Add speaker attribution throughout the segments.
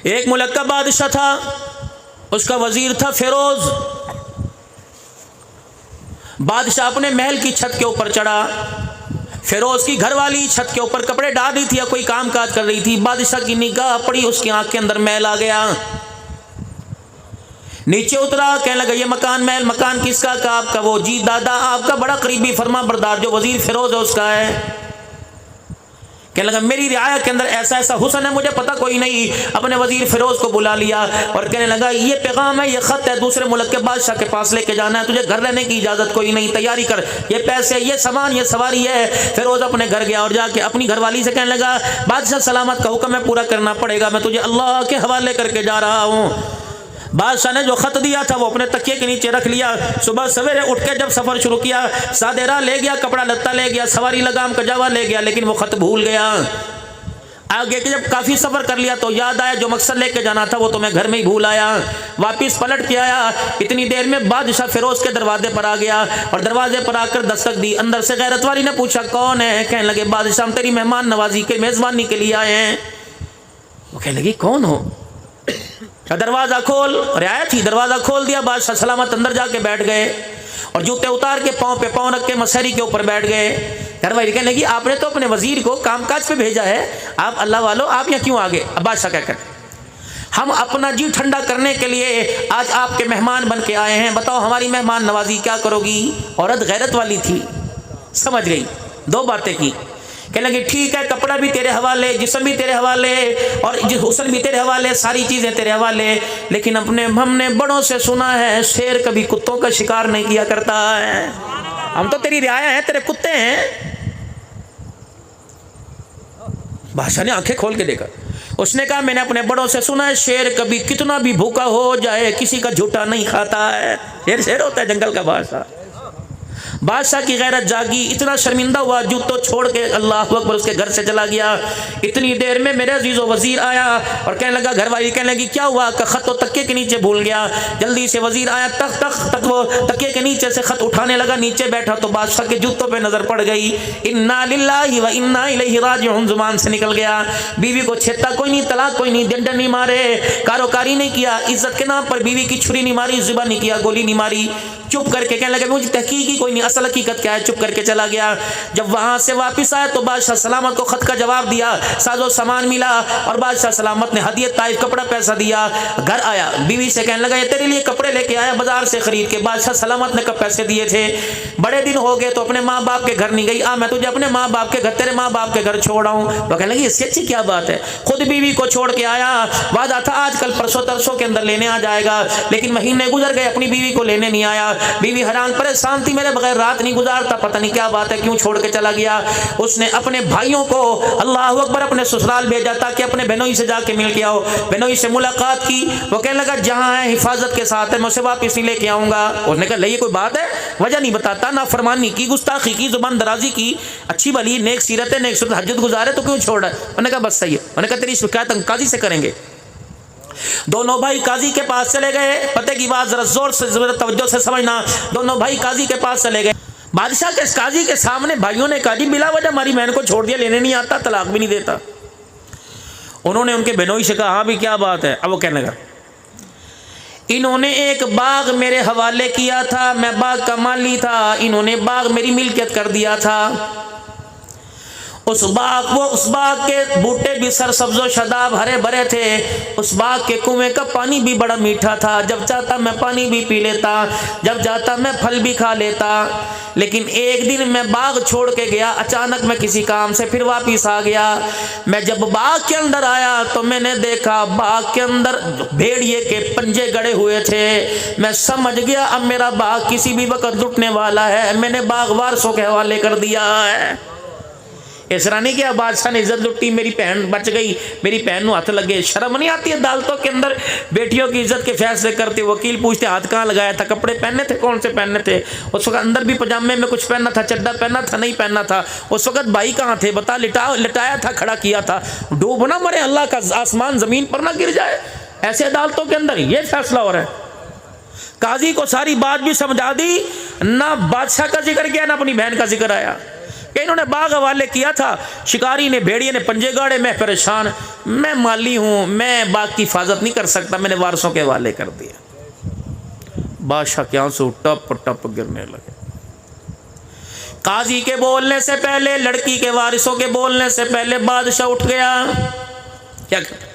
Speaker 1: एक मुल्क का बादशाह था, उसका वजीर था फिरोज। बादशाह अपने महल की छत के ऊपर चढ़ा। फिरोज की घरवाली छत के ऊपर कपड़े डाल रही थी या कोई काम काज कर रही थी। बादशाह की निगाह पड़ी, उसकी आंख के अंदर मैल आ गया। नीचे उतरा, कहने लगा ये मकान महल मकान किसका का? आपका। वो जी दादा आपका बड़ा करीबी फरमा बरदार जो वजीर फिरोज है उसका है। कहने लगा मेरी रियाया के अंदर ऐसा ऐसा हुस्न है, मुझे पता कोई नहीं। अपने वजीर फिरोज को बुला लिया और कहने लगा ये पैगाम है, ये खत है, दूसरे मुल्क के बादशाह के पास लेके जाना है, तुझे घर रहने की इजाजत कोई नहीं, तैयारी कर, ये पैसे ये सामान ये सवारी है। फिरोज अपने घर गया और जाके अपनी घरवाली से कहने लगा बादशाह सलामत का हुक्म है, पूरा करना पड़ेगा, मैं तुझे अल्लाह के हवाले करके जा रहा हूँ। बादशाह ने जो खत दिया था वो अपने तकिए के नीचे रख लिया। सुबह सवेरे उठ के जब सफर शुरू किया, सादेरा ले गया, कपड़ा लत्ता ले गया, सवारी लगाम कजावा ले गया, लेकिन वो खत भूल गया। आगे के जब काफी सफर कर लिया तो याद आया जो मकसद लेके जाना था वो तो मैं घर में ही भूल आया। वापिस पलट के आया, इतनी देर में बादशाह फिरोज के दरवाजे पर आ गया और दरवाजे पर आकर दस्तक दी। अंदर से गैरत वाली ने पूछा कौन है? कहने लगे बादशाह हम तेरी मेहमान नवाजी के मेजबानी के लिए आए हैं। वो कहने लगी कौन हो? दरवाजा खोल, रियाया थी, दरवाजा खोल दिया। बादशाह सलामत अंदर जाके बैठ गए और जूते उतार के पाँव पे पाँव रख के मसहरी के ऊपर बैठ गए। घरवाली कहने लगी आपने तो अपने वजीर को कामकाज पे भेजा है, आप अल्लाह वालों आप यहाँ क्यों आ गए? अब बादशाह क्या कहते हम अपना जी ठंडा करने के लिए आज आपके मेहमान बन के आए हैं, बताओ हमारी मेहमान नवाजी क्या करोगी? औरत गैरत वाली थी, समझ गई, दो बातें की। कहने लगी ठीक है, कपड़ा भी तेरे हवाले, जिस्म भी तेरे हवाले और हुस्न भी तेरे हवाले, सारी चीज़ें तेरे हवाले, लेकिन हमने बड़ों से सुना है शेर कभी कुत्तों का शिकार नहीं किया करता है। हम तो तेरी रियाया हैं, तेरे कुत्ते हैं। बादशाह ने आंखें खोल के देखा, उसने कहा मैंने अपने बड़ों से सुना है शेर कभी कितना भी भूखा हो जाए किसी का झूठा नहीं खाता है। शेर होता है जंगल का बादशाह। बादशाह की गैरत जागी, इतना शर्मिंदा हुआ जूतों छोड़ के अल्लाह अकबर उसके घर से चला गया। इतनी देर में मेरे अजीज़ो वजीर आया और कहने लगा, घरवाली कहने लगी क्या हुआ? का खत तो तकिए के नीचे भूल गया। जल्दी से वजीर आया, तक वो तकिए के नीचे से खत उठाने लगा, नीचे बैठा तो बादशाह के जूतों पे नजर पड़ गई। इन्ना लिल्लाहि व इन्ना इलैहि राजिऊन जुबान से निकल गया। बीवी को छेता कोई नहीं, तलाक कोई नहीं, डंडा नहीं मारे, कारोकारी नहीं किया, इज्जत के नाम पर बीवी की छुरी नहीं मारी, जुबान नहीं किया, गोली नहीं मारी, चुप करके कहने लगे मुझे तहकीक ही कोई नहीं, असल हकीकत क्या है, चुप करके चला गया। जब वहां से वापस आया तो बादशाह सलामत को खत का जवाब दिया, साजो सामान मिला और बादशाह सलामत ने हदियत ताइफ कपड़ा पैसा दिया। घर आया, बीवी से कहने लगा ये तेरे लिए कपड़े लेके आया बाजार से खरीद के। बादशाह सलामत ने कब पैसे दिए थे? बड़े दिन हो गए तो अपने माँ बाप के घर नहीं गई, आ मैं तुझे अपने माँ बाप के घर, तेरे माँ बाप के घर छोड़ आऊं। वो कहने लगी इससे अच्छी क्या बात है, खुद बीवी को छोड़ के आया, वादा था आजकल परसों तरसों के अंदर लेने आ जाएगा, लेकिन महीने गुजर गए अपनी बीवी को लेने नहीं आया। बीवी हैरान परेशान थी, मेरे बगैर रात नहीं गुजारता, पता नहीं क्या बात है, क्यों छोड़ के चला गया। उसने अपने भाइयों को अल्लाह अकबर अपने ससुराल भेजा ताकि अपने बहनोई से जाके मिल के आओ। बहनोई से मुलाकात की, वो कहने लगा जहाँ है हिफाजत के साथ है, मैं उसे वापस नहीं लेके आऊँगा। उसने कहा ये कोई बात है? वजह नहीं बताता, ना फरमानी की, गुस्ताखी की, जुबान दराजी की, अच्छी भली नेक सीरत है, नेक सूरत हज्जत गुजारे तो क्यों छोड़ रहा है? उन्होंने कहा बस सही है। उन्होंने कहा तेरी शिकायत हम काजी से करेंगे। दोनों भाई काजी के पास चले गए। पते की बात जरा जोर से तवज्जो से समझना, दोनों भाई काजी के पास चले गए। बादशाह के काजी के सामने भाइयों ने कहा जी बिला वजह हमारी बहन को छोड़ दिया, लेने नहीं आता, तलाक भी नहीं देता। उन्होंने उनके बहनोई से कहा हाँ भी क्या बात है? अब वो कहने लगा इन्होंने एक बाग मेरे हवाले किया था, मैं बाग का माली था, इन्होंने बाग मेरी मिल्कियत कर दिया था। उस बाग के बूटे भी सरसब्जो शदाब हरे भरे थे, उस बाग के कुएं का पानी भी बड़ा मीठा था, जब चाहता मैं पानी भी पी लेता, जब चाहता मैं फल भी खा लेता। लेकिन एक दिन मैं बाग छोड़ के गया, अचानक मैं किसी काम से फिर वापस आ गया। मैं जब बाग के अंदर आया तो मैंने देखा बाग के अंदर भेड़िए के पंजे गड़े हुए थे। मैं समझ गया अब मेरा बाग किसी भी वक्त लुटने वाला है, मैंने बाग वारसों के हवाले कर दिया है। इसरा नहीं किया, बादशाह ने इज्जत लुटी, मेरी बहन बच गई, मेरी बहन को हाथ लगे। शर्म नहीं आती है अदालतों के अंदर बेटियों की इज्जत के फैसले करते? वकील पूछते हाथ कहाँ लगाया था, कपड़े पहने थे, कौन से पहने थे? उस वक्त अंदर भी पजामे में कुछ पहनना था, चड्डा पहनना था, नहीं पहनना था? उस वक्त भाई कहाँ थे बता? लिटाया था, खड़ा किया था। डूब ना मरे, अल्लाह का आसमान जमीन पर ना गिर जाए। ऐसे अदालतों के अंदर ये फैसला हो रहा है। काजी को सारी बात भी समझा दी, ना बादशाह का जिक्र किया ना अपनी बहन का जिक्र आया। कि इन्होंने बाग हवाले किया था, शिकारी ने, भेड़िए ने पंजे गाड़े, मैं परेशान, मैं माली हूँ, मैं बाग की हिफाजत नहीं कर सकता, मैंने वारसों के हवाले कर दिया। बादशाह के आंसू टप टप गिरने लगे। काजी के बोलने से पहले, लड़की के वारिसों के बोलने से पहले बादशाह उठ गया। क्या कर?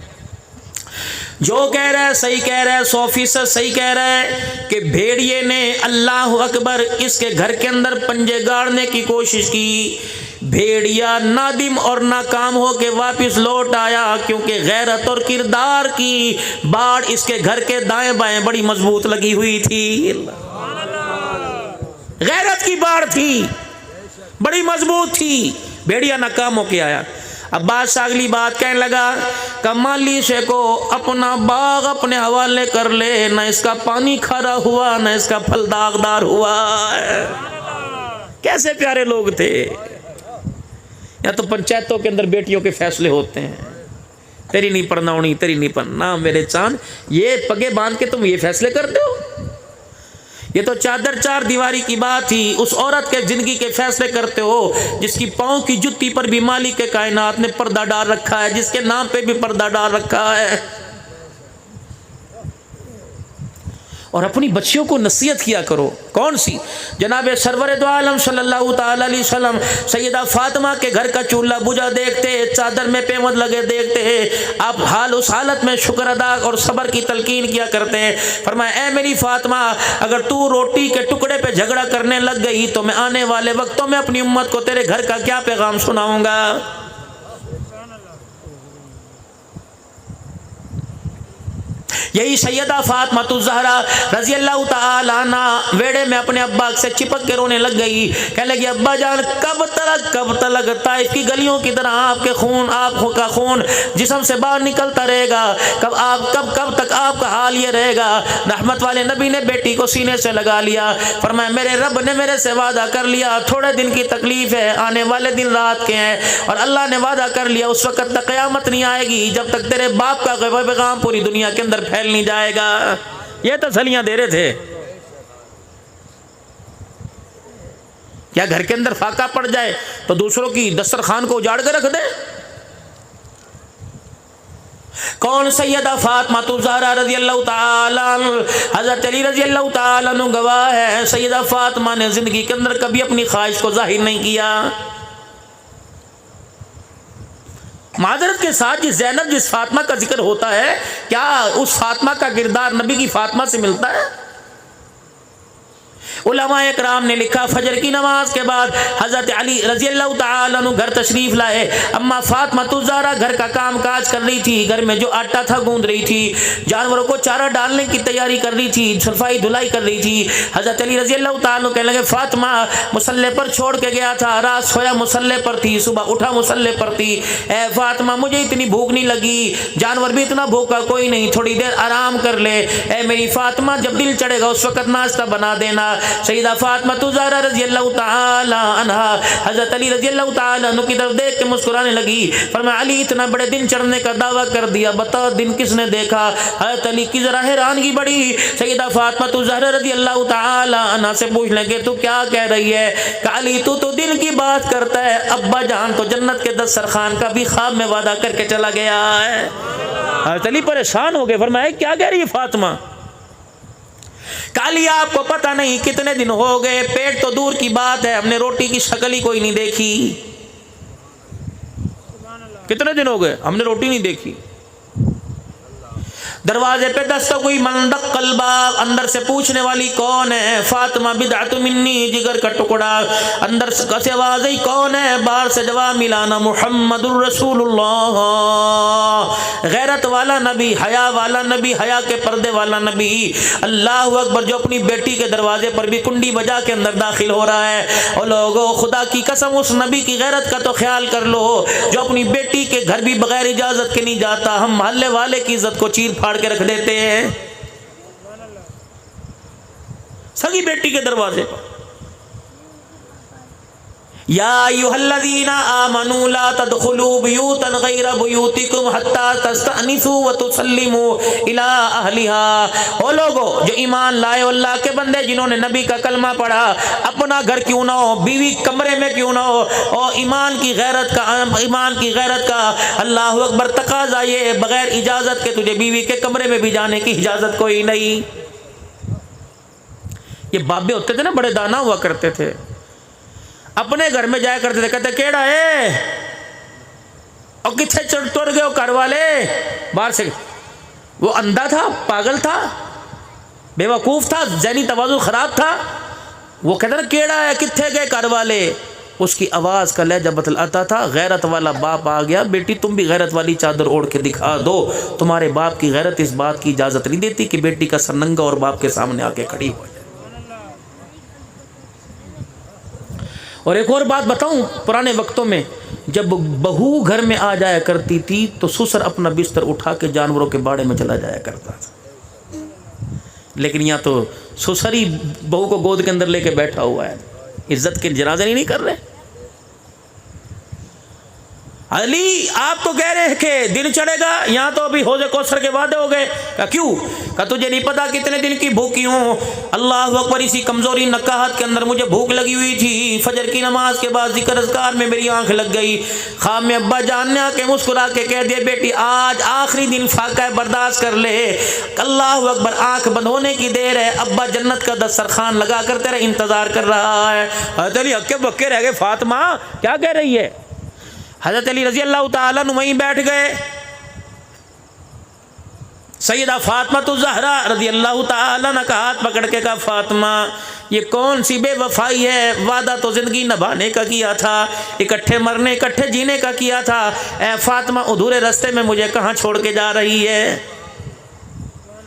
Speaker 1: जो कह रहा है सही कह रहा है, 100% सही कह रहा है कि भेड़िए ने अल्लाह अकबर इसके घर के अंदर पंजे गाड़ने की कोशिश की। भेड़िया नादिम और नाकाम हो के वापिस लौट आया, क्योंकि गैरत और किरदार की बाड़ इसके घर के दाएं बाएं बड़ी मजबूत लगी हुई थी। गैरत की बाड़ थी, बड़ी मजबूत थी। भेड़िया नाकाम होके आया। अब बादशाह अगली बात कहने लगा, कमाली से को अपना बाग अपने हवाले कर ले, न इसका पानी खारा हुआ, न इसका फल दागदार हुआ। कैसे प्यारे लोग थे। या तो पंचायतों के अंदर बेटियों के फैसले होते हैं, तेरी नहीं परनाउनी, तेरी नहीं परना, मेरे चांद, ये पगे बांध के तुम ये फैसले करते हो। ये तो चादर चार दीवारी की बात थी। उस औरत के जिंदगी के फैसले करते हो जिसकी पाँव की जुत्ती पर भी मालिक के कायनात ने पर्दा डाल रखा है, जिसके नाम पे भी पर्दा डाल रखा है। और अपनी बच्चियों को नसीहत किया करो। कौन सी? जनाब सरवर दो आलम सल्लल्लाहु ताला अलैहि वसल्लम सैयदा फातिमा के घर का चूल्हा बुझा देखते, चादर में पेमद लगे देखते, आप हाल उस हालत में शुक्र अदा और सब्र की तलकीन किया करते हैं। फरमाया, ए मेरी फातिमा, अगर तू रोटी के टुकड़े पे झगड़ा करने लग गई तो मैं आने वाले वक्तों में अपनी उम्मत को तेरे घर का क्या पैगाम सुनाऊंगा। यही सैयदा फातिमा ज़हरा रजी अल्लाह ताला अन्हा वेड़े में अपने अब्बा से चिपक के रोने लग गई। कहने लगी, अब्बा जान, कब तलक ताइफ की गलियों की तरह आपके खून, आपको का खून जिस्म से बाहर निकलता रहेगा? कब तक आपका हाल ये रहेगा? रहमत वाले नबी ने बेटी को सीने से लगा लिया। फरमाया, मेरे रब ने मेरे से वादा कर लिया, थोड़े दिन की तकलीफ है, आने वाले दिन रात के हैं, और अल्लाह ने वादा कर लिया उस वक्त तक क़यामत नहीं आएगी जब तक तेरे बाप का पैगाम पूरी दुनिया के अंदर फैल नहीं जाएगा। ये तसल्लियां दे रहे थे। क्या घर के अंदर फाका पड़ जाए तो दूसरों की दस्तरखान को उजाड़ कर रख दे? कौन? सैयदा फातिमा ज़हरा रज़ी अल्लाह ताला हज़रत अली रज़ी अल्लाह ताला गवाह है। सैयदा फातिमा ने जिंदगी के अंदर कभी अपनी ख्वाहिश को जाहिर नहीं किया। माजरत के साथ जिस फातिमा का जिक्र होता है, क्या उस फातिमा का किरदार नबी की फातिमा से मिलता है? उलमाए कराम ने लिखा, फजर की नमाज के बाद हज़रत अली रज़ी अल्लाह ताला अन्हु घर तशरीफ़ लाए। अम्मा फातिमा ज़हरा घर का काम काज कर रही थी, घर में जो आटा था गूंद रही थी, जानवरों को चारा डालने की तैयारी कर रही थी, सफाई धुलाई कर रही थी। हज़रत अली रज़ी अल्लाह ताला अन्हु कहने लगे, फातिमा मुसल्ले पर छोड़ के गया था, रात सोया मुसल्ले पर थी, सुबह उठा मुसल्ले पर थी। ए फातिमा, मुझे इतनी भूख नहीं लगी, जानवर भी इतना भूखा कोई नहीं, थोड़ी देर आराम कर ले। ए मेरी फातिमा, जब दिल चढ़ेगा उस वक्त नाश्ता बना देना। सैयदा फातिमा ज़हरा रज़ी अल्लाह ताला अन्हा हज़रत अली रज़ी अल्लाह ताला अन्हु की तरफ देख के मुस्कुराने लगी। फरमाया, अली, इतना बड़े दिन चढ़ने का दावा कर दिया, बता दिन किसने देखा? हज़रत अली की जरा हैरानगी बढ़ी। सैयदा फातिमा ज़हरा रज़ी अल्लाह ताला अन्हा से पूछ लगे, तू क्या कह रही है? अली, तू तो दिन की बात करता है, अब्बा जान तो जन्नत के दस्तरखान का भी ख्वाब में वादा करके चला गया है। हज़रत अली परेशान हो गए। फरमाया, क्या कह रही है फातिमा? काली, आपको पता नहीं कितने दिन हो गए, पेट तो दूर की बात है, हमने रोटी की शक्ल ही कोई नहीं देखी। कितने दिन हो गए हमने रोटी नहीं देखी। दरवाजे पे दस्तक हुई, मंदक कल्बा, अंदर से पूछने वाली कौन है? फातिमा, बिदअतु मिन्नी, जिगर का टुकड़ा। अंदर से आवाज आई, कौन है? बाहर से जवाब मिला, ना मुहम्मदुर रसूलुल्लाह, गैरत वाला नबी, हया वाला नबी, हया के पर्दे वाला नबी। अल्लाह अकबर, जो अपनी बेटी के दरवाजे पर भी कुंडी बजा के अंदर दाखिल हो रहा है। और लोगों, खुदा की कसम, उस नबी की गैरत का तो ख्याल कर लो जो अपनी बेटी के घर भी बगैर इजाजत के नहीं जाता। हम मोहल्ले वाले की इज्जत को चीर फाड़ के रख देते हैं सगी बेटी के दरवाजे पर। या अय्युहल्लज़ीना आमनू ला तदखुलू बुयूतन गैरा बुयूतिकुम हत्ता तस्तअनिसू व तुसल्लिमू इला अहलिहा। ओ लोगो जो ईमान लाए, अल्लाह के बंदे जिन्होंने नबी का कलमा पढ़ा, अपना घर क्यों ना हो, बीवी कमरे में क्यों ना हो, और ईमान की गैरत का अल्लाह अकबर तकाज़ा ये बगैर इजाज़त के तुझे बीवी के कमरे में भी जाने की इजाज़त कोई नहीं। ये बाबे होते थे ना, बड़े दाना हुआ करते थे, अपने घर में जाया करते थे, कहते केड़ा है और कितने तुर गए घर वाले बाहर से। वो अंधा था, पागल था, बेवकूफ़ था, ज़हनी तवाज़ुन ख़राब था। वो कहता ना केड़ा है, कितने गए घर वाले। उसकी आवाज़ का लहजा बतलाता था, गैरत वाला बाप आ गया, बेटी तुम भी गैरत वाली चादर ओढ़ के दिखा दो। तुम्हारे बाप की गैरत इस बात की इजाज़त नहीं देती कि बेटी का सर नंगा और बाप के सामने आके खड़ी हो जाए। और एक और बात बताऊं, पुराने वक्तों में जब बहू घर में आ जाया करती थी तो ससुर अपना बिस्तर उठा के जानवरों के बाड़े में चला जाया करता था। लेकिन यहाँ तो ससुर ही बहू को गोद के अंदर लेके बैठा हुआ है, इज्जत के जनाजे नहीं कर रहे। अली आप तो कह रहे हैं कि दिन चढ़ेगा, यहाँ तो अभी हौज़े कौसर के वादे हो गए। क्या क्यों? क्या तुझे नहीं पता कितने दिन की भूखी हूँ? अल्लाह अकबर, इसी कमज़ोरी नकाहत के अंदर मुझे भूख लगी हुई थी। फजर की नमाज के बाद ज़िक्र अज़कार में मेरी आंख लग गई। ख़्वाब में अब्बा जान ने आके मुस्कुरा के कह दिया, बेटी आज आखिरी दिन फाका बर्दाश्त कर ले। अल्लाह अकबर, आँख बंद होने की देर है, अब्बा जन्नत का दस्तरखान लगा कर तेरा इंतज़ार कर रहा है। चलिए हक्के बक्के रह गए, फातिमा क्या कह रही है? हज़रत अली रज़ी अल्लाह ताला अन्हु वहीं बैठ गए। सैयदा फातिमा तो ज़हरा रज़ी अल्लाह ताला अन्हा का हाथ पकड़ के कहा, फातिमा ये कौन सी बेवफाई है? वादा तो ज़िंदगी निभाने का किया था, इकट्ठे मरने इकट्ठे जीने का किया था। ए फातिमा अधूरे रास्ते में मुझे कहाँ छोड़ के जा रही है?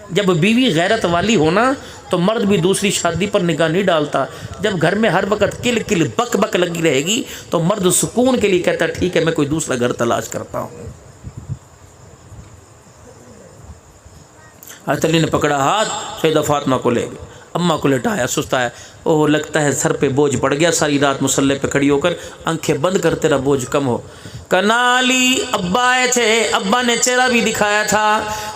Speaker 1: जब बीवी गैरत वाली हो ना तो मर्द भी दूसरी शादी पर निगाह नहीं डालता। जब घर में हर वक्त किल किल बक बक लगी रहेगी तो मर्द सुकून के लिए कहता है ठीक है मैं कोई दूसरा घर तलाश करता हूँ। हज़रत अली ने पकड़ा हाथ, सैयदा फातिमा को ले गए, अम्मा को लेटाया, सुस्ताया। ओह लगता है सर पे बोझ पड़ गया। सारी रात मुसल्ले पे खड़ी होकर आंखें बंद कर तेरा बोझ कम हो। कनाली अब्बा आए थे, अब्बा ने चेहरा भी दिखाया था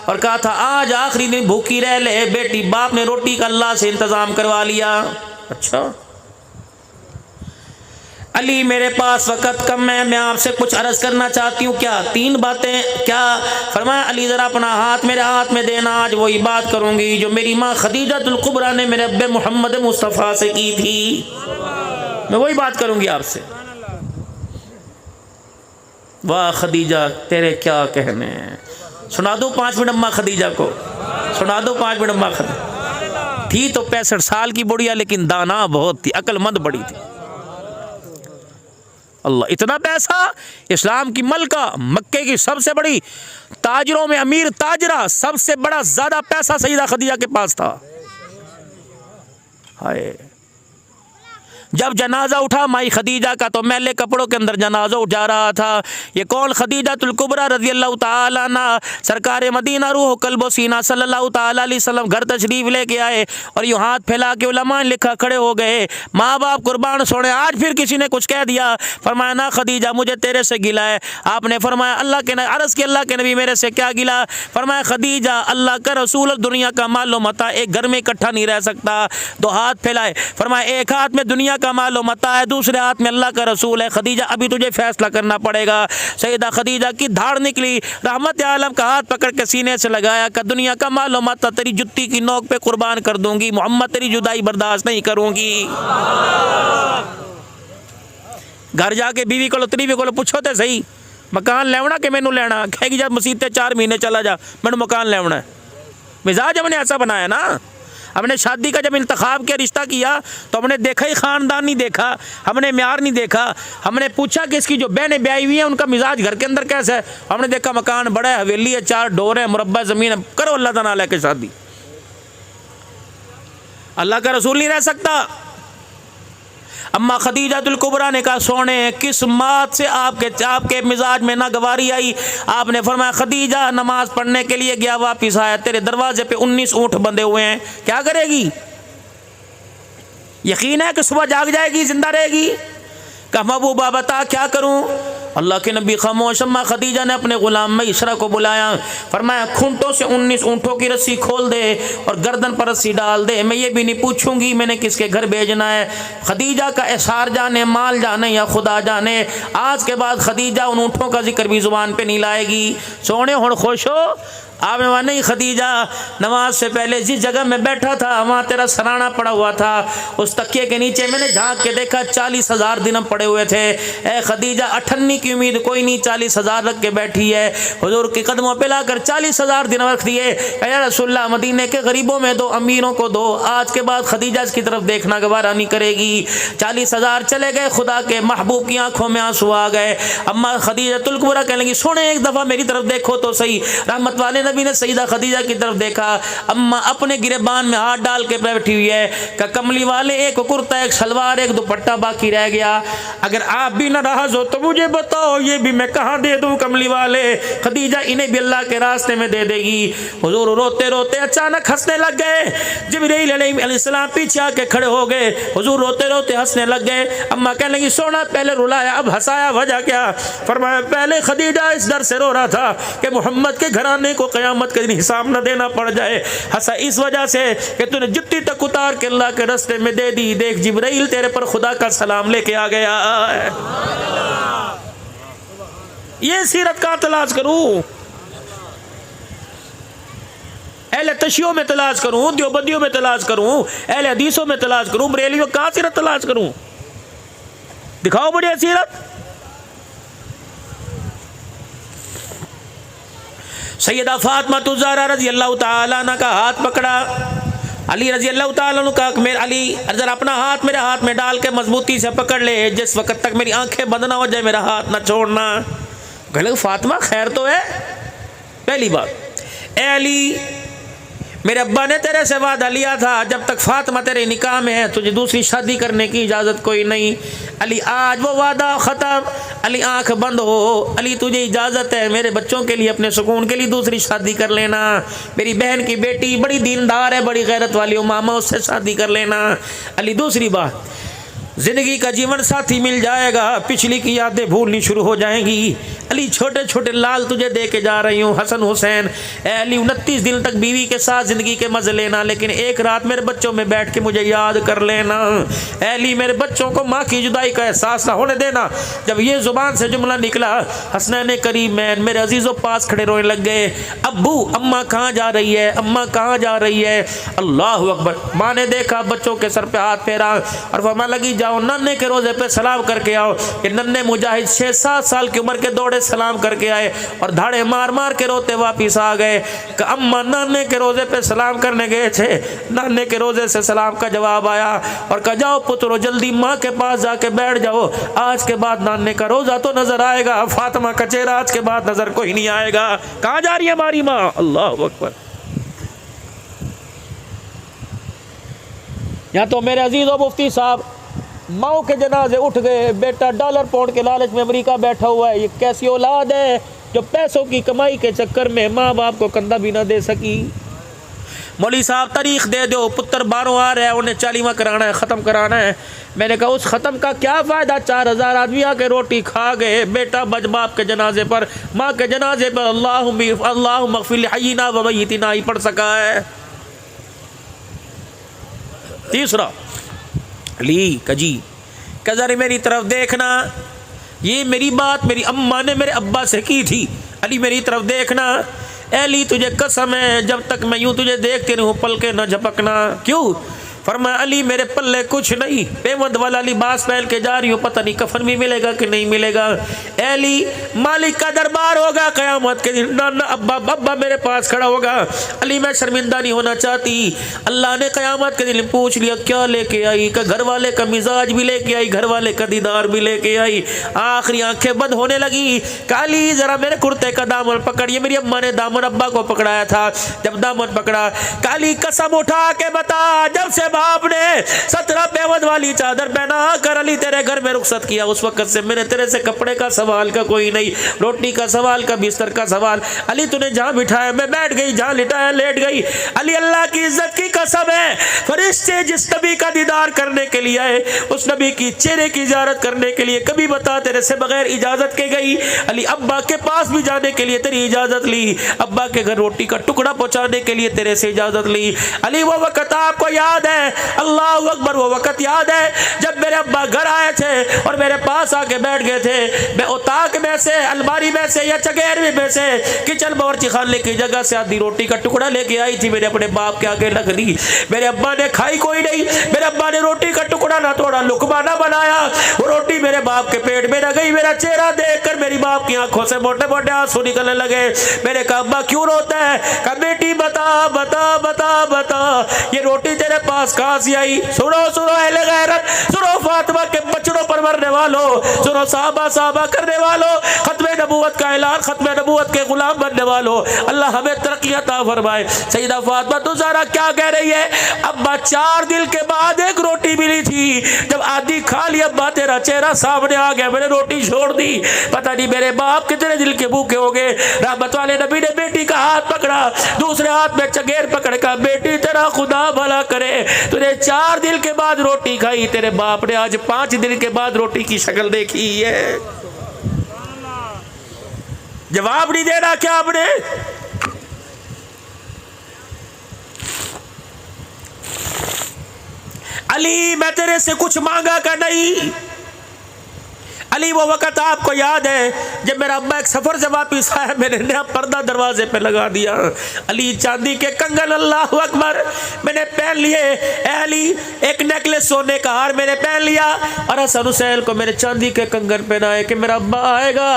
Speaker 1: और कहा था आज आखिरी दिन भूखी रह ले बेटी, बाप ने रोटी का अल्लाह से इंतज़ाम करवा लिया। अच्छा अली मेरे पास वक़्त कम है, मैं आपसे कुछ अर्ज़ करना चाहती हूँ। क्या? 3 बातें। क्या? फरमाया अली ज़रा अपना हाथ मेरे हाथ में देना, आज वही बात करूँगी जो मेरी माँ खदीजतुल कुबरा ने मेरे अब्बे मोहम्मद मुस्तफ़ा से की थी। मैं वही बात करूँगी आपसे। वाह खदीजा तेरे क्या कहने हैं। सुना दो 5 मिनट अम्मा खदीजा को, सुना दो 5 मिनट अम्मा खदीजा। थी तो 65 साल की बुढ़िया, लेकिन दाना बहुत थी, अक्लमंद बड़ी थी। अल्लाह, इतना पैसा, इस्लाम की मलका, मक्के की सबसे बड़ी ताजरों में अमीर ताजरा, सबसे बड़ा ज़्यादा पैसा सैयदा खदीजा के पास था। हाय जब जनाजा उठा माई खदीजा का तो मैले कपड़ों के अंदर जनाजा उठा रहा था। ये कौन? खदीजतुल कुबरा रज़ी अल्लाह ताला अन्हा, सरकार मदीना रूह कल्बो सीना सल्लल्लाहु ताला अलैहि वसल्लम घर तशरीफ लेके आए और यूँ हाथ फैला के उलमा ने लिखा खड़े हो गए, माँ बाप कुर्बान सोने। आज फिर किसी ने कुछ कह दिया, फरमाया ना खदीजा मुझे तेरे से गिला है। आपने फरमाया अल्लाह के अर्ज़ की अल्लाह के नबी मेरे से क्या गिला? फरमाया खदीजा अल्लाह का रसूल दुनिया का मालो मता एक घर में इकट्ठा नहीं रह सकता। 2 हाथ फैलाए, फरमाया एक हाथ में दुनिया का मालो मता है, दूसरे हाथ में अल्लाह का रसूल है। खदीजा अभी तुझे फैसला करना पड़ेगा। सैयदा खदीजा की धाड़ निकली, रहमत आलम का हाथ पकड़ के सीने से लगाया कि दुनिया का मालो मता तेरी जुत्ती की नोक पे कुर्बान कर दूंगी, मोहम्मद तेरी जुदाई बर्दाश्त नहीं करूंगी। घर जाके बीवी को तरीवी को पूछो तो सही मकान लेवना कि मैनू लेना? कहेगी जब मसीते 4 महीने चला जा मैंने मकान लेवना है। मिजाज हमने ऐसा बनाया ना। हमने शादी का जब इंतखाब किया, रिश्ता किया तो हमने देखा ही ख़ानदान नहीं देखा, हमने म्यार नहीं देखा। हमने पूछा कि इसकी जो बहनें ब्याई हुई हैं उनका मिजाज घर के अंदर कैसा है। हमने देखा मकान बड़ा है, हवेली है, 4 डोर है, मुरब्बा ज़मीन है। करो अल्लाह ताला लेके शादी। अल्लाह का रसूल नहीं रह सकता। अम्मा खदीजतुल कुबरा ने कहा सोने किस बात से आपके मिजाज में नागवारी आई? आपने फरमाया खदीजा नमाज पढ़ने के लिए गया, वापिस आया, तेरे दरवाजे पे 19 ऊँट बंधे हुए हैं, क्या करेगी? यकीन है कि सुबह जाग जाएगी, जिंदा रहेगी? कहा महबूबा बता क्या करूं? अल्लाह के नबी खामोश। अम्मा खदीजा ने अपने गुलाम मैसरा को बुलाया, फरमाया खूंटों से 19 ऊँटों की रस्सी खोल दे और गर्दन पर रस्सी डाल दे, मैं ये भी नहीं पूछूंगी मैंने किसके घर भेजना है। खदीजा का एसार जाने, माल जाने या खुदा जाने, आज के बाद खदीजा उन ऊँटों का जिक्र भी जुबान पे नहीं लाएगी। सोने हुण खुश हो? आप वहाँ नहीं खदीजा, नमाज से पहले जिस जगह में बैठा था वहाँ तेरा सराना पड़ा हुआ था, उस तकिए के नीचे मैंने झांक के देखा 40,000 दिरहम पड़े हुए थे। ए खदीजा, 98 की उम्मीद कोई नहीं, 40,000 रख के बैठी है। हुजूर के कदमों पे लाकर 40,000 दिरहम रख दिए। या रसूलल्लाह, मदीने के गरीबों में दो, अमीरों को दो, आज के बाद खदीजा इसकी तरफ देखना गवारा नहीं करेगी। 40,000 चले गए, खुदा के महबूब की आंखों में आंसू आ गए। अम्मा खदीजतुल कुबरा कहने लगी, सुने एक दफ़ा मेरी तरफ देखो तो सही। रहमत वाले नबी ने सईदा खदीजा की तरफ देखा। अम्मा अपने गिरेबान में हाथ डाल के बैठी हुई है। का कमली वाले, एक कुर्ता, एक सलवार, एक दुपट्टा बाकी रह गया, अगर आप भी नाराज हो तो मुझे बताओ, ये भी मैं कहाँ दे दूँ? कमली वाले, खदीजा इन्हें भी अल्लाह के रास्ते में दे देगी। हुजूर रोते रोते अचानक हंसने लग गए। जिब्रील अलैहिस्सलाम पीछे आके खड़े हो गए। हुजूर रोते रोते हंसने लग गए। अम्मा कहने लगी, सोना पहले रुलाया अब हंसाया, वजह क्या? फरमाया, पहले खदीजा इस डर से रो रहा था कि मोहम्मद के घराने को क़यामत के दिन हिसाब न देना पड़ जाए। हंसा इस वजह से कि तूने जुत्ती तक उतार के अल्लाह के रास्ते में दे दी। देख जिब्राइल तेरे पर खुदा का सलाम लेके आ गया। ये सीरत कहाँ तलाश करूं? अहले तशियों में तलाश करूं, देवबंदियों में तलाश करूं, अहले हदीसों में तलाश करूं, बरेलियों कहाँ सीरत तलाश करूं? दिखाओ बढ़िया सीरत। सैयदा फातिमा ज़हरा रज़ी अल्लाह ताला अन्हा का हाथ पकड़ा। अली रज़ी अल्लाह ताला अन्हु का, मेरे अली जरा अपना हाथ मेरे हाथ में डाल के मजबूती से पकड़ ले, जिस वक्त तक मेरी आंखें बंद ना हो जाए मेरा हाथ ना छोड़ना। कहले फातिमा खैर तो है? पहली बात, ए अली, मेरे अब्बा ने तेरे से वादा लिया था जब तक फातिमा तेरे निकाह में है तुझे दूसरी शादी करने की इजाज़त कोई नहीं। अली आज वो वादा ख़त्म। अली आंख बंद हो। अली तुझे इजाज़त है मेरे बच्चों के लिए, अपने सुकून के लिए दूसरी शादी कर लेना। मेरी बहन की बेटी बड़ी दीनदार है, बड़ी गैरत वाली हो मामा, उससे शादी कर लेना। अली दूसरी बात, ज़िंदगी का जीवन साथी मिल जाएगा, पिछली की यादें भूलनी शुरू हो जाएंगी। अली छोटे छोटे लाल तुझे दे के जा रही हूँ, हसन हुसैन। अली 29 दिन तक बीवी के साथ ज़िंदगी के मज़े लेना, लेकिन एक रात मेरे बच्चों में बैठ के मुझे याद कर लेना। अली मेरे बच्चों को माँ की जुदाई का एहसास ना होने देना। जब ये ज़ुबान से जुमला निकला, हसनैन करीमैन मेरे अजीज़ों पास खड़े रोने लग गए। अब्बू, अम्मा कहाँ जा रही है? अम्मा कहाँ जा रही है? अल्लाह अकबर। माँ ने देखा, बच्चों के सर पे हाथ फेरा और फरमा लगी, जाओ नन्हे के रोज़े पे सलाम करके आओ। ये नन्हे मुजाहिद 6-7 साल की उम्र के दौड़े सलाम करके आए और धाड़े मार मार के रोते वापिस आ गए। अम्मा नाने के रोज़े पे सलाम करने गए थे, नाने के रोज़े से सलाम का जवाब आया और कहा, जाओ पुत्रो जल्दी माँ के पास जाके बैठ जाओ, आज के बाद नाने का रोज़ा तो नज़र आएगा, फातिमा का चेहरा आज के बाद नज़र कोई नहीं आएगा। कहाँ जा रही है हमारी माँ? अल्लाह अकबर। यहाँ तो मेरे अजीज़ और मुफ्ती साहब माओ के जनाजे उठ गए। बेटा डॉलर पाउंड के लालच में अमेरिका बैठा हुआ है। ये कैसी औलाद है जो पैसों की कमाई के चक्कर में माँ बाप को कंधा भी ना दे सकी। मौलवी साहब तारीख दे दो, पुत्र बारों आ रहा है, उन्हें 40वां कराना है, ख़त्म कराना है। मैंने कहा उस ख़त्म का क्या फ़ायदा? 4000 आदमी आके रोटी खा गए। बेटा बज बाप के जनाजे पर, माँ के जनाजे पर अल्लाह मग़फ़िर हय्यिना व मय्यितिना ही पढ़ सका है। तीसरा, अली कजी कजर मेरी तरफ देखना, ये मेरी बात मेरी अम्मा ने मेरे अब्बा से की थी। अली मेरी तरफ देखना। अली तुझे कसम है जब तक मैं यूँ तुझे देखती रहूँ पल के न झपकना। क्यों? फरमाया, अली मेरे पल्ले कुछ नहीं, बेमद वाला लिबास पहन के जा रही हूँ, पता नहीं कफन भी मिलेगा कि नहीं मिलेगा। अली मालिक का दरबार होगा क़यामत के दिन, नाना अब्बा मेरे पास खड़ा होगा। अली मैं शर्मिंदा नहीं होना चाहती। अल्लाह ने क़यामत के दिन पूछ लिया, क्या लेके आई? का घर वाले का मिजाज भी लेके आई, घर वाले का दीदार भी लेके आई। आखिरी आंखें बंद होने लगी। काली ज़रा मेरे कुर्ते का दामन पकड़िए। मेरी अम्मा ने दामन अब्बा को पकड़ाया था। जब दामन पकड़ा, काली कसम उठा के बता, जब से बाप ने 17 पेवद वाली चादर पहना कर अली तेरे घर में रुखसत किया, उस वक्त से मैंने तेरे से कपड़े का सवाल का कोई नहीं, रोटी का सवाल का, बिस्तर का सवाल। अली तूने जहाँ बिठाया मैं बैठ गई, जहाँ लिटाया लेट गई। अली अल्लाह की इज्जत की कसम है, फरिश्ते जिस नबी का दीदार करने के लिए आए, उस नबी की चेहरे की इजाजत करने के लिए कभी बता तेरे से बगैर इजाजत के गई? अली अब्बा के पास भी जाने के लिए तेरी इजाजत ली, अब्बा के घर रोटी का टुकड़ा पहुंचाने के लिए तेरे से इजाजत ली। अली वो वक्त आपको याद है, अल्लाह अकबर, वो वक्त याद है जब मेरे अब्बा घर आए थे और मेरे पास आके बैठ गए थे। मैं उताक में से, अलमारी में से या चगेरवी में से किचन बावर्ची खाने की जगह से आधी रोटी का टुकड़ा लेके आई थी, मेरे अपने बाप के आगे रख दी। मेरे अब्बा ने खाई कोई नहीं, मेरे अब्बा ने रोटी का टुकड़ा ना थोड़ा लुकमा ना बनाया, वो रोटी मेरे बाप के पेट में न गई। मेरा चेहरा देखकर मेरी बाप की आंखों से मोटे मोटे आंसू निकलने लगे। मेरे कहा अब्बा क्यों रोता है? कहा बेटी बता बता बता बता, ये रोटी तेरे पास कहां से आई? सुनो सुनो अहले गैरत, सुनो फातिमा के बचड़ों पर मरने वालों, सुनो साहबा साहबा करने वालों, खत्मे नबूवत का ऐलान, खत्मे नबूवत के गुलाम बनने वालों, अल्लाह हमें तरक्की अता फरमाए। सईदा फातिमा तू ज़रा क्या कह रही है? अब्बा 4 दिन के बाद एक रोटी मिली थी, जब आधी खा ली अब्बा तेरा चेहरा सामने आ गया, मैंने रोटी छोड़ दी। पता नहीं मेरे बाप कितने दिल के भूखे हो गए। रहमत वाले नबी ने बेटी का हाथ पकड़ा, दूसरे हाथ में चगेर पकड़ कर, बेटी तेरा खुदा भला करे, तूने 4 दिन के बाद रोटी खाई, तेरे बाप ने आज 5 दिन के बाद रोटी की शक्ल देखी है। जवाब नहीं देना क्या आपने? अली मैं तेरे से कुछ मांगा का नहीं। अली वो वक़्त आपको याद है जब मेरा अब्बा एक सफ़र से वापिस आया, मैंने नया पर्दा दरवाजे पे लगा दिया। अली चांदी के कंगन, अल्लाह अकबर, मैंने पहन लिए। अली एक नेकलेस सोने का हार मैंने पहन लिया और हसन हुसैन को मेरे चांदी के कंगन पहनाए कि मेरा अब्बा आएगा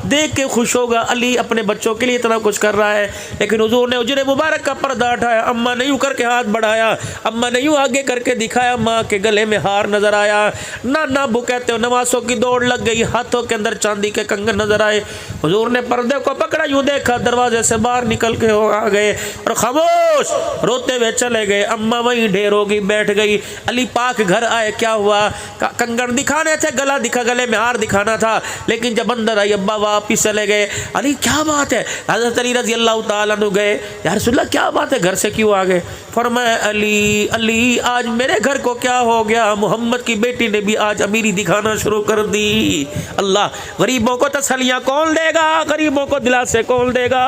Speaker 1: देख के खुश होगा। अली अपने बच्चों के लिए इतना कुछ कर रहा है, लेकिन हुजूर ने उजरे मुबारक का पर्दा उठाया, अम्मा ने यूँ करके हाथ बढ़ाया, अम्मा ने यूँ आगे करके दिखाया, माँ के गले में हार नजर आया। नाना अब्बू कहते हो नवासों की दौड़ लग गई, हाथों के अंदर चांदी के कंगन नजर आए। हुजूर ने पर्दे को पकड़ा, यूं देखा, दरवाजे से बाहर निकल के आ गए और खामोश रोते हुए चले गए। अम्मा वहीं ढेर होगी बैठ गई। अली पाक घर आए, क्या हुआ? कंगन दिखाने थे, गला दिखा, गले में हार दिखाना था, लेकिन जब अंदर आई अब्बा वापिस चले गए। अली क्या बात है? हज़रत अली रज़ी अल्लाह तआला अन्हु गए, या रसूलल्लाह क्या बात है, घर से क्यों आ गए? फरमाया अली अली आज मेरे घर को क्या हो गया, मोहम्मद की बेटी ने भी आज अमीरी दिखाना शुरू कर दी। अल्लाह, गरीबों को तसलियाँ कौन देगा, गरीबों को दिलासे कौन देगा?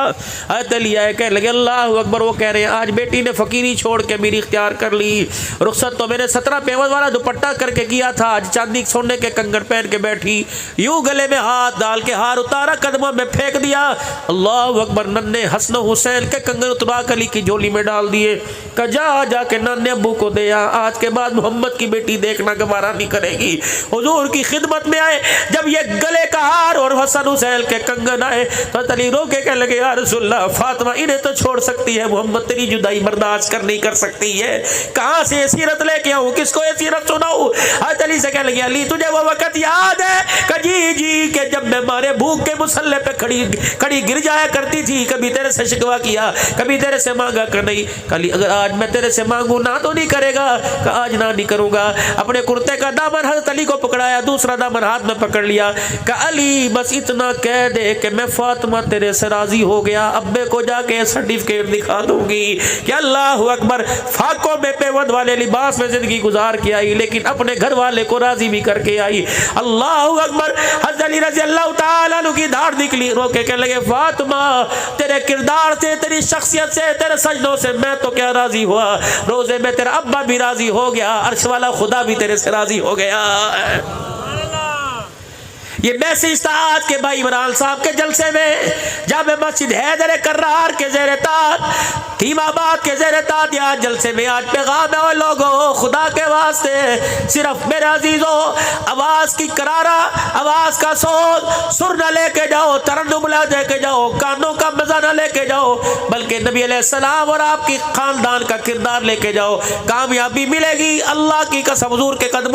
Speaker 1: कह लगे अल्लाह अकबर, वो कह रहे हैं आज बेटी ने फ़कीरी छोड़ के मेरी इख्तियार कर ली। रुखसत तो मैंने 17 पेवद वाला दुपट्टा करके किया था, आज चांदी सोने के कंगन पहन के बैठी, यूँ गले में हाथ डाल के हार उतारा, कदमों में फेंक दिया। अल्लाह अकबर, नन्हे हसन हुसैन के कंगन उतरा अली की झोली में डाल दिए। जा जाके नन्हे अब्बू को दे, आज के बाद मोहम्मद की बेटी देखना गवारा नहीं करेगी। हुजूर की खिदमत में आए, जब ये गले का हार और हसन हुसैन के कंगन आए तो अली रो के कहने लगे या रसूलल्लाह, फातिमा इन्हें तो छोड़ सकती है, मोहम्मद तेरी जुदाई बर्दाश्त कर नहीं कर सकती है। कहाँ से सीरत लेके आऊँ, किसको ये सीरत सुनाऊँ? अली से कहने लगे अली तुझे वो वक़्त याद है? जी जी के जब मैं मारे भूख के मुसल्ले पे खड़ी गिर जाया करती थी, कभी तेरे से शिकवा किया, कभी तेरे से मांगा कर नहीं। कली अगर आज मैं तेरे से मांगू ना तो नहीं करेगा? आज ना नहीं करूँगा। अपने कुर्ते का दामन हज़रत अली को पकड़ाया, दूसरा दामन हाथ में पकड़ लिया। अली बस इतना कह दे कि मैं फातिमा तेरे से राजी हो गया, अब्बे को जाके सर्टिफिकेट दिखा दूंगी कि अल्लाह अकबर, फाकों में पेवद वाले लिबास में जिंदगी गुजार के आई, लेकिन अपने घर वाले को राजी भी करके आई। अल्लाह अकबर, हज़रत अली रज़ी अल्लाह तआला अन्हु की धार निकली, रोके कहने लगे फातिमा तेरे किरदार से, तेरी शख्सियत से, तेरे सजदों से मैं तो क्या राजी हुआ, रोजे में तेरा अब्बा भी राजी हो गया, अर्श वाला खुदा भी तेरे से राजी हो गया। ये मैसेज था आज के भाई इमरान साहब के जलसे में, जब मस्जिद हैदर कर्रार के ज़ेरे ताज, तीमाबाद के ज़ेरे ताज आज जलसे में आज पैगाम है लोगों, खुदा के वास्ते सिर्फ मेरे अजीजों आवाज़ की करारा, आवाज़ का सुर न लेके जाओ, तरन्नुम न लेके जाओ, कानों का मज़ा न लेके जाओ, बल्कि नबी अलैहिस्सलाम और आपकी ख़ानदान का किरदार लेके जाओ, कामयाबी मिलेगी। अल्लाह की कसम हुज़ूर के कदम